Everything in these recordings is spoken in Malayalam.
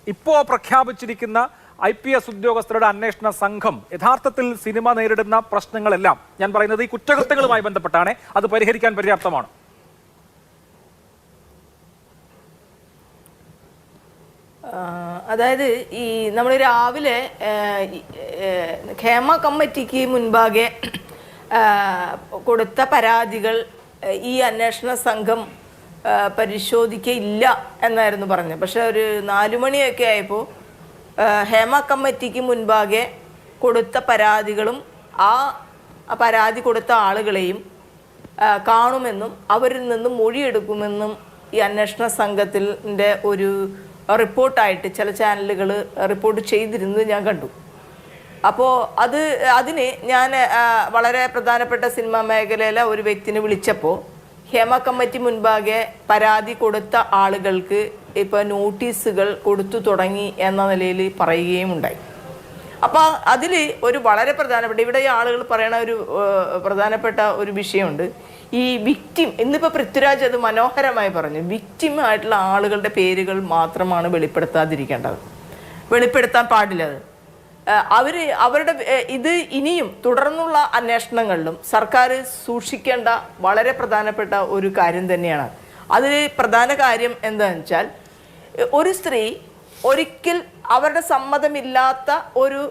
ഇപ്പോൾ പ്രഖ്യാപിച്ചിരിക്കുന്ന IPS ഉദ്യോഗസ്ഥരുടെ അന്വേഷണ സംഘം യഥാർത്ഥത്തിൽ സിനിമ നേരിടുന്ന പ്രശ്നങ്ങളെല്ലാം, ഞാൻ പറയുന്നത് ഈ കുറ്റകൃത്യങ്ങളുമായി ബന്ധപ്പെട്ടാണ്, അത് പരിഹരിക്കാൻ പര്യാപ്തമാണ്? അതായത് ഈ നമ്മൾ രാവിലെ ഖേമ കമ്മിറ്റിക്ക് മുൻപാകെ കൊടുത്ത പരാതികൾ ഈ അന്വേഷണ സംഘം പരിശോധിക്കയില്ല എന്നായിരുന്നു പറഞ്ഞത്. പക്ഷെ ഒരു 4 മണിയൊക്കെ ആയപ്പോൾ ഹേമ കമ്മിറ്റിക്ക് മുൻപാകെ കൊടുത്ത പരാതികളും ആ പരാതി കൊടുത്ത ആളുകളെയും കാണുമെന്നും അവരിൽ നിന്നും മൊഴിയെടുക്കുമെന്നും ഈ അന്വേഷണ സംഘത്തിൻ്റെ ഒരു റിപ്പോർട്ടായിട്ട് ചില ചാനലുകൾ റിപ്പോർട്ട് ചെയ്തിരുന്നത് ഞാൻ കണ്ടു. അപ്പോൾ അതിന് ഞാൻ വളരെ പ്രധാനപ്പെട്ട സിനിമാ മേഖലയിലെ ഒരു വ്യക്തിനെ വിളിച്ചപ്പോൾ ഹേമ കമ്മിറ്റി മുൻപാകെ പരാതി കൊടുത്ത ആളുകൾക്ക് ഇപ്പോൾ നോട്ടീസുകൾ കൊടുത്തു തുടങ്ങി എന്ന നിലയിൽ പറയുകയും ഉണ്ടായി. അപ്പോൾ അതിൽ ഒരു വളരെ പ്രധാനപ്പെട്ട, ഇവിടെ ഈ ആളുകൾ പറയണ ഒരു പ്രധാനപ്പെട്ട ഒരു വിഷയമുണ്ട്. ഈ വിക്റ്റിം, ഇന്നിപ്പോൾ പൃഥ്വിരാജ് അത് മനോഹരമായി പറഞ്ഞു, വിക്റ്റിമായിട്ടുള്ള ആളുകളുടെ പേരുകൾ മാത്രമാണ് വെളിപ്പെടുത്താതിരിക്കേണ്ടത്, വെളിപ്പെടുത്താൻ പാടില്ലത്. അവരുടെ ഇത് ഇനിയും തുടർന്നുള്ള അന്വേഷണങ്ങളിലും സർക്കാർ സൂക്ഷിക്കേണ്ട വളരെ പ്രധാനപ്പെട്ട ഒരു കാര്യം തന്നെയാണ്. അതിൽ പ്രധാന കാര്യം എന്താണെന്ന് വെച്ചാൽ, ഒരു സ്ത്രീ ഒരിക്കൽ അവരുടെ സമ്മതമില്ലാത്ത ഒരു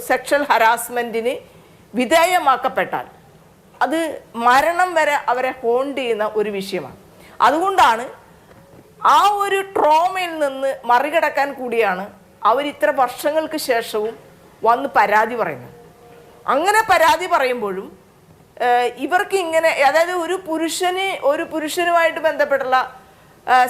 സെക്ഷൽ ഹരാസ്മെൻറ്റിന് വിധേയമാക്കപ്പെട്ടാൽ അത് മരണം വരെ അവരെ ഹോണ്ട് ചെയ്യുന്ന ഒരു വിഷയമാണ്. അതുകൊണ്ടാണ് ആ ഒരു ട്രോമയിൽ നിന്ന് മറികടക്കാൻ കൂടിയാണ് അവർ ഇത്ര വർഷങ്ങൾക്ക് ശേഷവും വന്ന് പരാതി പറയുന്നത്. അങ്ങനെ പരാതി പറയുമ്പോഴും ഇവർക്ക് ഇങ്ങനെ, അതായത് ഒരു പുരുഷനുമായിട്ട് ബന്ധപ്പെട്ടുള്ള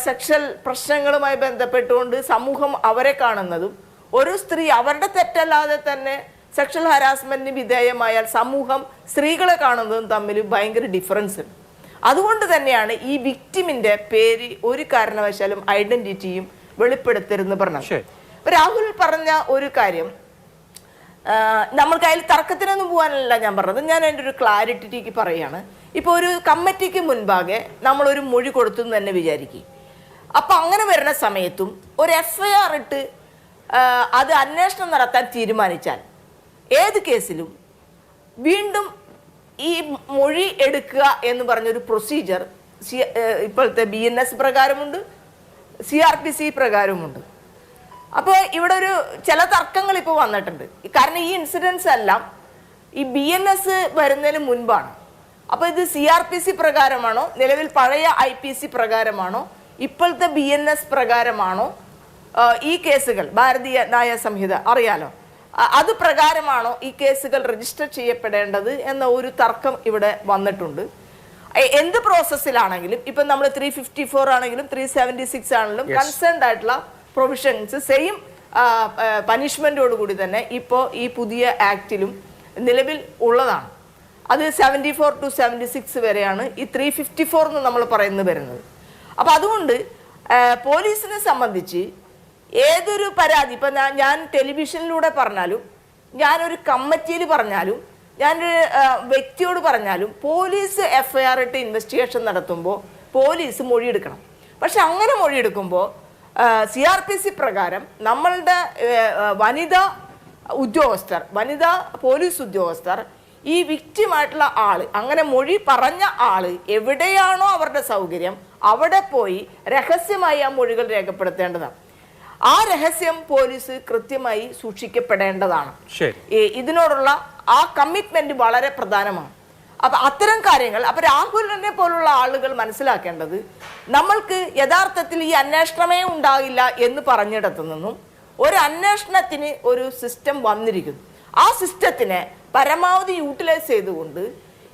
സെക്ഷൽ പ്രശ്നങ്ങളുമായി ബന്ധപ്പെട്ടുകൊണ്ട് സമൂഹം അവരെ കാണുന്നതും, ഒരു സ്ത്രീ അവരുടെ തെറ്റല്ലാതെ തന്നെ സെക്ഷൽ ഹരാസ്മെന്റിന് വിധേയമായാൽ സമൂഹം സ്ത്രീകളെ കാണുന്നതും തമ്മിൽ ഭയങ്കര ഡിഫറൻസ് ഉണ്ട്. അതുകൊണ്ട് തന്നെയാണ് ഈ വിക്റ്റിമിന്റെ പേര് ഒരു കാരണവശാലും ഐഡന്റിറ്റിയും വെളിപ്പെടുത്തരുതെന്ന് പറഞ്ഞത്. രാഹുൽ പറഞ്ഞ ഒരു കാര്യം, നമ്മൾക്ക് അതിൽ തർക്കത്തിനൊന്നും പോകാനല്ല ഞാൻ പറഞ്ഞത്, ഞാൻ എൻ്റെ ഒരു ക്ലാരിറ്റിക്ക് പറയുകയാണ്. ഇപ്പോൾ ഒരു കമ്മിറ്റിക്ക് മുൻപാകെ നമ്മളൊരു മൊഴി കൊടുത്തു എന്ന് തന്നെ വിചാരിക്കും. അപ്പം അങ്ങനെ വരുന്ന സമയത്തും ഒരു FIR ഇട്ട് അത് അന്വേഷണം നടത്താൻ തീരുമാനിച്ചാൽ ഏത് കേസിലും വീണ്ടും ഈ മൊഴി എടുക്കുക എന്ന് പറഞ്ഞൊരു പ്രൊസീജിയർ ഇപ്പോഴത്തെ BNS പ്രകാരമുണ്ട്, CRPC പ്രകാരമുണ്ട്. അപ്പോൾ ഇവിടെ ഒരു ചില തർക്കങ്ങൾ ഇപ്പോൾ വന്നിട്ടുണ്ട്. കാരണം ഈ ഇൻസിഡൻസ് എല്ലാം ഈ BNS വരുന്നതിന് മുൻപാണ്. അപ്പോൾ ഇത് CRPC പ്രകാരമാണോ, നിലവിൽ പഴയ IPC പ്രകാരമാണോ, ഇപ്പോഴത്തെ BNS പ്രകാരമാണോ ഈ കേസുകൾ, ഭാരതീയ ന്യായ സംഹിത അറിയാലോ, അത് പ്രകാരമാണോ ഈ കേസുകൾ രജിസ്റ്റർ ചെയ്യപ്പെടേണ്ടത് എന്ന ഒരു തർക്കം ഇവിടെ വന്നിട്ടുണ്ട്. എന്ത് പ്രോസസ്സിലാണെങ്കിലും, ഇപ്പം നമ്മൾ 354 ആണെങ്കിലും 376 ആണെങ്കിലും കൺസേൺഡ് ആയിട്ടുള്ള പ്രൊവിഷൻസ് സെയിം പനിഷ്മെൻറ്റോട് കൂടി തന്നെ ഇപ്പോൾ ഈ പുതിയ ആക്റ്റിലും നിലവിൽ ഉള്ളതാണ്. അത് 74 to 76 വരെയാണ് ഈ 354 എന്ന് നമ്മൾ പറയുന്നത് വരുന്നത്. അപ്പോൾ അതുകൊണ്ട് പോലീസിനെ സംബന്ധിച്ച് ഏതൊരു പരാതി, ഇപ്പം ഞാൻ ടെലിവിഷനിലൂടെ പറഞ്ഞാലും, ഞാനൊരു കമ്മിറ്റിയിൽ പറഞ്ഞാലും, ഞാനൊരു വ്യക്തിയോട് പറഞ്ഞാലും, പോലീസ് FIR ഇട്ട് ഇൻവെസ്റ്റിഗേഷൻ നടത്തുമ്പോൾ പോലീസ് മൊഴിയെടുക്കണം. പക്ഷെ അങ്ങനെ മൊഴിയെടുക്കുമ്പോൾ CRPC പ്രകാരം നമ്മളുടെ വനിതാ പോലീസ് ഉദ്യോഗസ്ഥർ ഈ വിക്റ്റിമായിട്ടുള്ള ആള്, അങ്ങനെ മൊഴി പറഞ്ഞ ആള് എവിടെയാണോ അവരുടെ സൗകര്യം അവിടെ പോയി രഹസ്യമായി ആ മൊഴികൾ രേഖപ്പെടുത്തേണ്ടതാണ്. ആ രഹസ്യം പോലീസ് കൃത്യമായി സൂക്ഷിക്കപ്പെടേണ്ടതാണ്. ഇതിനോടുള്ള ആ കമ്മിറ്റ്മെന്റ് വളരെ പ്രധാനമാണ്. അപ്പൊ അത്തരം കാര്യങ്ങൾ, അപ്പൊ രാഹുലിനെ പോലുള്ള ആളുകൾ മനസ്സിലാക്കേണ്ടത്, നമ്മൾക്ക് യഥാർത്ഥത്തിൽ ഈ അന്വേഷണമേ ഉണ്ടാകില്ല എന്ന് പറഞ്ഞിടത്തു നിന്നും ഒരു അന്വേഷണത്തിന് ഒരു സിസ്റ്റം വന്നിരിക്കുന്നു. ആ സിസ്റ്റത്തിനെ പരമാവധി യൂട്ടിലൈസ് ചെയ്തുകൊണ്ട്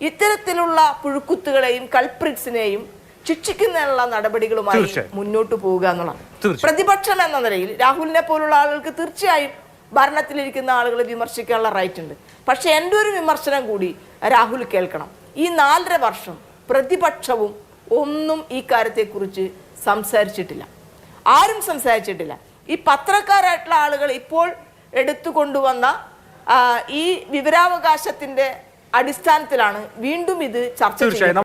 ഇത്തരത്തിലുള്ള പുഴുക്കുത്തുകളെയും കൾപ്രിറ്റ്സിനെയും ശിക്ഷിക്കുന്നതിനുള്ള നടപടികളുമായി മുന്നോട്ട് പോവുക എന്നുള്ളതാണ്. പ്രതിപക്ഷം എന്ന നിലയിൽ രാഹുലിനെ പോലുള്ള ആളുകൾക്ക് തീർച്ചയായും ഭരണത്തിലിരിക്കുന്ന ആളുകളെ വിമർശിക്കാനുള്ള റൈറ്റ് ഉണ്ട്. പക്ഷെ എൻ്റെ ഒരു വിമർശനം കൂടി രാഹുൽ കേൾക്കണം. ഈ 4.5 വർഷം പ്രതിപക്ഷവും ഒന്നും ഈ കാര്യത്തെക്കുറിച്ച് സംസാരിച്ചിട്ടില്ല, ആരും സംസാരിച്ചിട്ടില്ല. ഈ പത്രക്കാരായിട്ടുള്ള ആളുകൾ ഇപ്പോൾ എടുത്തുകൊണ്ടുവന്ന ഈ വിവരാവകാശത്തിൻ്റെ അടിസ്ഥാനത്തിലാണ് വീണ്ടും ഇത് ചർച്ച ചെയ്യുന്നത്.